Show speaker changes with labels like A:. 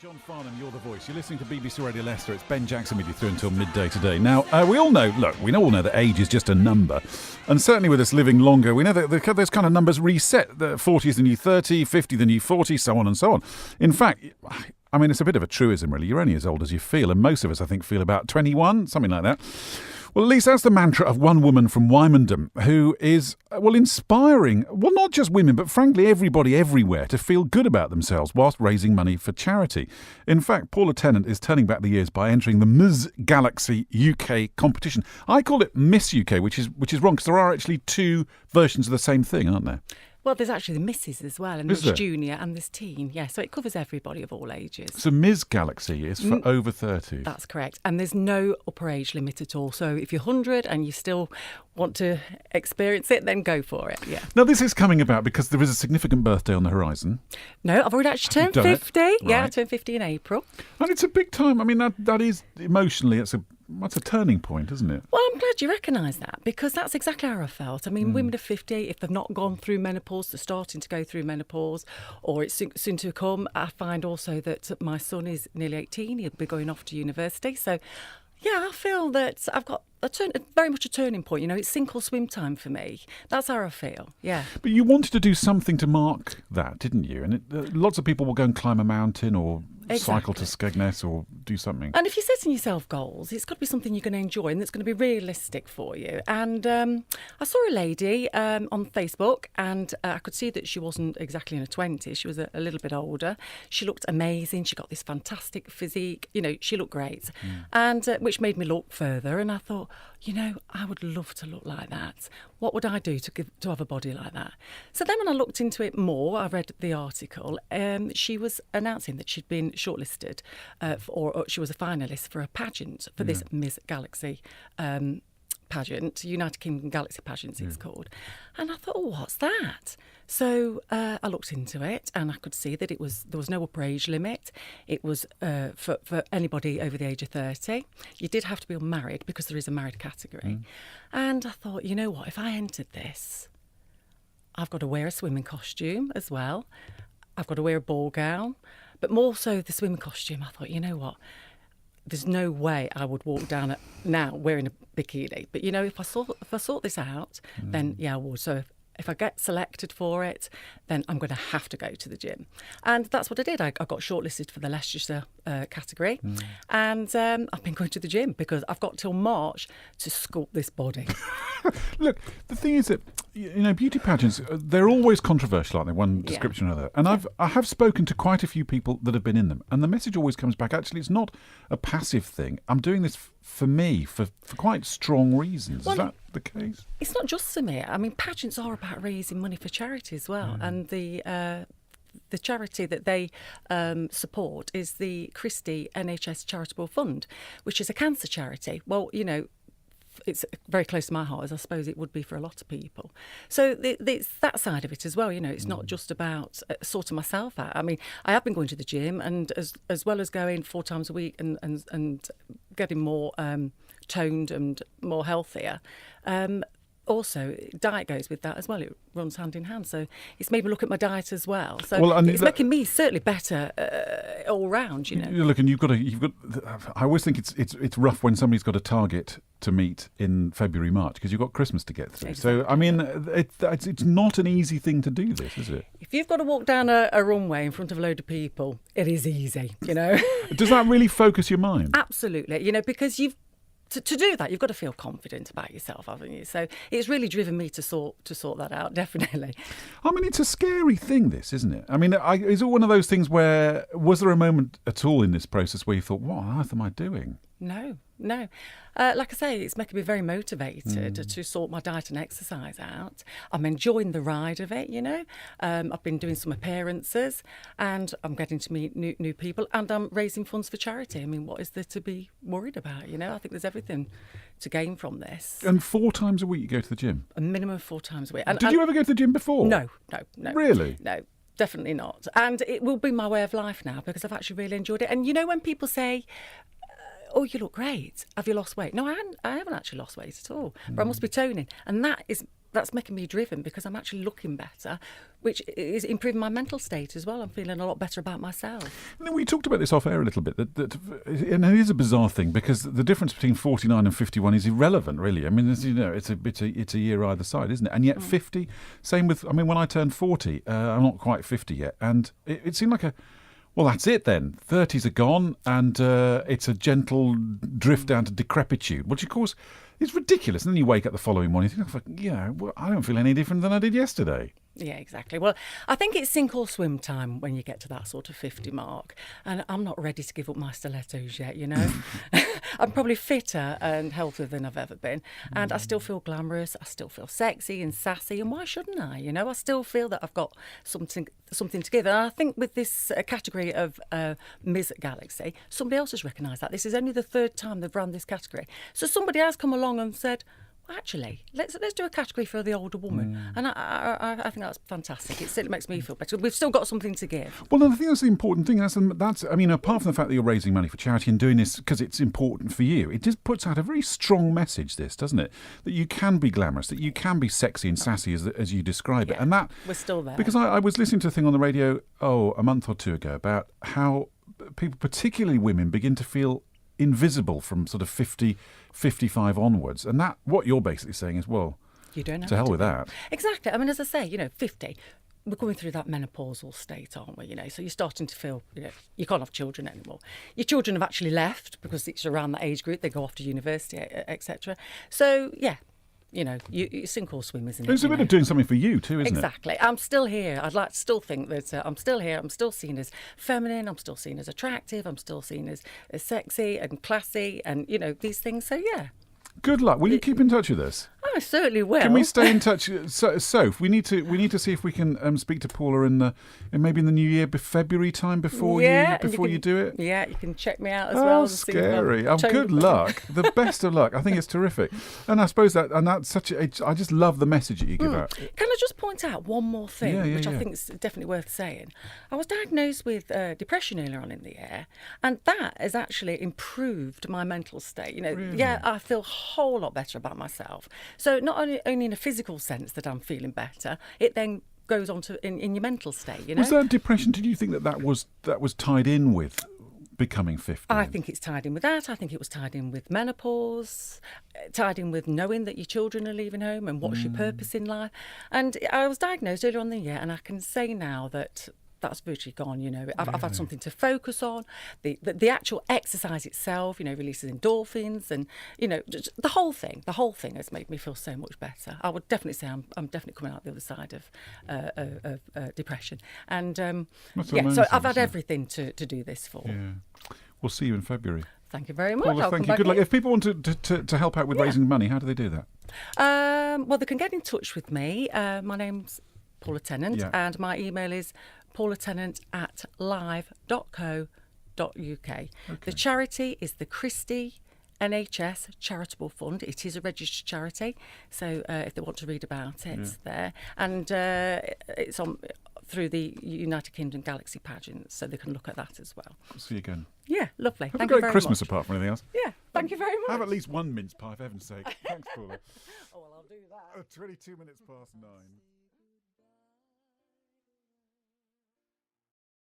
A: John Farnham, You're the Voice. You're listening to BBC Radio Leicester. It's Ben Jackson with you through until midday today. Now, we all know that age is just a number. And certainly with us living longer, we know that those kind of numbers reset. The 40 is the new 30, 50 the new 40, so on and so on. In fact, I mean, it's a bit of a truism, really. You're only as old as you feel. And most of us, I think, feel about 21, something like that. Well, at least that's the mantra of one woman from Wymondham who is, inspiring, not just women, but frankly everybody everywhere to feel good about themselves whilst raising money for charity. In fact, Paula Tennant is turning back the years by entering the Ms. Galaxy UK competition. I call it Miss UK, which is wrong because there are actually two versions of the same thing, aren't there?
B: Well, there's actually the Misses as well, and there's Junior and there's Teen. Yeah, so it covers everybody of all ages.
A: So Ms. Galaxy is for over 30.
B: That's correct. And there's no upper age limit at all. So if you're 100 and you still want to experience it, then go for it, yeah.
A: Now, this is coming about because there is a significant birthday on the horizon.
B: No, I've already actually turned 50. Right. Yeah, I turned 50 in April.
A: And it's a big time. I mean, that is, emotionally, that's a turning point, isn't it?
B: Well, I'm glad you recognise that because that's exactly how I felt. I mean, women of 50, if they've not gone through menopause, they're starting to go through menopause or it's soon to come. I find also that my son is nearly 18. He'll be going off to university. So, yeah, I feel that I've got very much a turning point. You know, it's sink or swim time for me. That's how I feel, yeah.
A: But you wanted to do something to mark that, didn't you? And lots of people will go and climb a mountain or cycle to Skegness or do something.
B: And if you're setting yourself goals, it's got to be something you're going to enjoy and that's going to be realistic for you. And I saw a lady on Facebook and I could see that she wasn't exactly in her 20s. She was a little bit older. She looked amazing. She got this fantastic physique. You know, she looked great. And which made me look further. And I thought, you know, I would love to look like that. What would I do to have a body like that? So then when I looked into it more, I read the article, she was announcing that she'd been shortlisted or she was a finalist for a pageant for this Miss Galaxy pageant, United Kingdom Galaxy Pageant it's called. And I thought, what's that? So I looked into it and I could see that there was no upper age limit. It was for anybody over the age of 30. You did have to be unmarried because there is a married category. And I thought, you know what, if I entered this, I've got to wear a swimming costume as well. I've got to wear a ball gown. But more so the swimming costume, I thought, you know what, there's no way I would walk down now wearing a bikini. But, you know, if I sort this out, then, yeah, I would. So if I get selected for it, then I'm going to have to go to the gym. And that's what I did. I got shortlisted for the Leicestershire category. And I've been going to the gym because I've got till March to sculpt this body.
A: Look, the thing is that, you know, beauty pageants, they're always controversial, aren't they? One description or another. And I have spoken to quite a few people that have been in them. And the message always comes back, actually, it's not a passive thing. I'm doing this for me, for quite strong reasons. Well, is that the case?
B: It's not just for me. I mean, pageants are about raising money for charity as well. And the charity that they support is the Christie NHS Charitable Fund, which is a cancer charity. Well, you know, it's very close to my heart, as I suppose it would be for a lot of people. So it's that side of it as well. You know, it's not just about sorting myself out. I mean, I have been going to the gym, and as well as going 4 times a week and getting more toned and more healthier. Also, diet goes with that as well. It runs hand in hand. So it's made me look at my diet as well. So it's making me certainly better all round, you know.
A: Look, and you've got. I always think it's rough when somebody's got a target to meet in February, March, because you've got Christmas to get through. Exactly. So, I mean, it's not an easy thing to do this, is it?
B: If you've got to walk down a runway in front of a load of people, it is easy, you know.
A: Does that really focus your mind?
B: Absolutely. You know, because to do that, you've got to feel confident about yourself, haven't you? So it's really driven me to sort that out, definitely.
A: I mean, it's a scary thing, this, isn't it? I mean, is it one of those things where, was there a moment at all in this process where you thought, what on earth am I doing?
B: No. Like I say, it's making me very motivated to sort my diet and exercise out. I'm enjoying the ride of it, you know. I've been doing some appearances and I'm getting to meet new people and I'm raising funds for charity. I mean, what is there to be worried about, you know? I think there's everything to gain from this.
A: And 4 times a week you go to the gym?
B: A minimum of 4 times a week.
A: Did you ever go to the gym before?
B: No.
A: Really?
B: No. Definitely not. And it will be my way of life now because I've actually really enjoyed it. And you know when people say, oh, you look great, have you lost weight? No, I haven't actually lost weight at all, but I must be toning. And that is that's making me driven because I'm actually looking better, which is improving my mental state as well. I'm feeling a lot better about myself.
A: And we talked about this off air a little bit, and it is a bizarre thing because the difference between 49 and 51 is irrelevant, really. I mean, as you know, it's a year either side, isn't it? And yet 50, same with, I mean, when I turned 40, I'm not quite 50 yet, and it seemed like well, that's it then. 30s are gone, and it's a gentle drift down to decrepitude, which, of course, is ridiculous. And then you wake up the following morning and think, well, I don't feel any different than I did yesterday.
B: Yeah, exactly. Well, I think it's sink or swim time when you get to that sort of 50 mark. And I'm not ready to give up my stilettos yet, you know. I'm probably fitter and healthier than I've ever been. And I still feel glamorous. I still feel sexy and sassy. And why shouldn't I? You know, I still feel that I've got something to give. And I think with this category of Ms. Galaxy, somebody else has recognised that. This is only the third time they've run this category. So somebody has come along and said, actually, let's do a category for the older woman. And I think that's fantastic. It certainly makes me feel better. We've still got something to give.
A: Well, I think that's the important thing. That's I mean, apart from the fact that you're raising money for charity and doing this because it's important for you, it just puts out a very strong message, this, doesn't it? That you can be glamorous, that you can be sexy and sassy as you describe it. And that
B: we're still there.
A: Because I was listening to a thing on the radio, a month or two ago, about how people, particularly women, begin to feel invisible from sort of 50, 55 onwards. And that, what you're basically saying is, well,
B: you don't have
A: to hell
B: to
A: with that.
B: Exactly. I mean, as I say, 50, we're going through that menopausal state, aren't we? So you're starting to feel, you can't have children anymore. Your children have actually left because it's around that age group. They go off to university, etc. So, yeah. You sink or swim, isn't it?
A: It's a bit of doing something for you too, isn't it?
B: Exactly. I'm still here. I'd like to still think that I'm still here. I'm still seen as feminine. I'm still seen as attractive. I'm still seen as sexy and classy and, these things. So, yeah.
A: Good luck. Will you keep in touch with us?
B: I certainly will.
A: Can we stay in touch? Soph, we need to see if we can speak to Paula in maybe in the new year, February time before you do it.
B: Yeah, you can check me out as well.
A: Scary! Good luck. The best of luck. I think it's terrific, and I suppose that's such I just love the message that you give out.
B: Can I just point out one more thing, which I think is definitely worth saying? I was diagnosed with depression earlier on in the year, and that has actually improved my mental state.
A: Really?
B: Yeah, I feel a whole lot better about myself. So not only in a physical sense that I'm feeling better, it then goes on to in your mental state.
A: Was that depression? Did you think that was tied in with becoming 50?
B: I think it's tied in with that. I think it was tied in with menopause, tied in with knowing that your children are leaving home and what's your purpose in life. And I was diagnosed earlier on in the year, and I can say now that that's virtually gone. I've had something to focus on. The actual exercise itself, releases endorphins, and just the whole thing has made me feel so much better. I would definitely say I'm definitely coming out the other side of depression, and so I've had everything to do this for.
A: Yeah. We'll see you in February.
B: Thank you very much.
A: Paula, thank you. Good luck. If people want to help out with raising money, how do they do that?
B: Well, they can get in touch with me. My name's Paula Tennant, and my email is paulatennant@live.co.uk. Okay. The charity is the Christie NHS Charitable Fund. It is a registered charity, so if they want to read about it, it's there. And it's on through the United Kingdom Galaxy Pageant, so they can look at that as well.
A: See you again.
B: Yeah, lovely.
A: Have a great Christmas apart from anything else.
B: Yeah, thank you very much.
A: Have at least one mince pie, for heaven's sake. Thanks, Paula.
B: Oh, well, I'll do that.
A: 22 minutes past 9.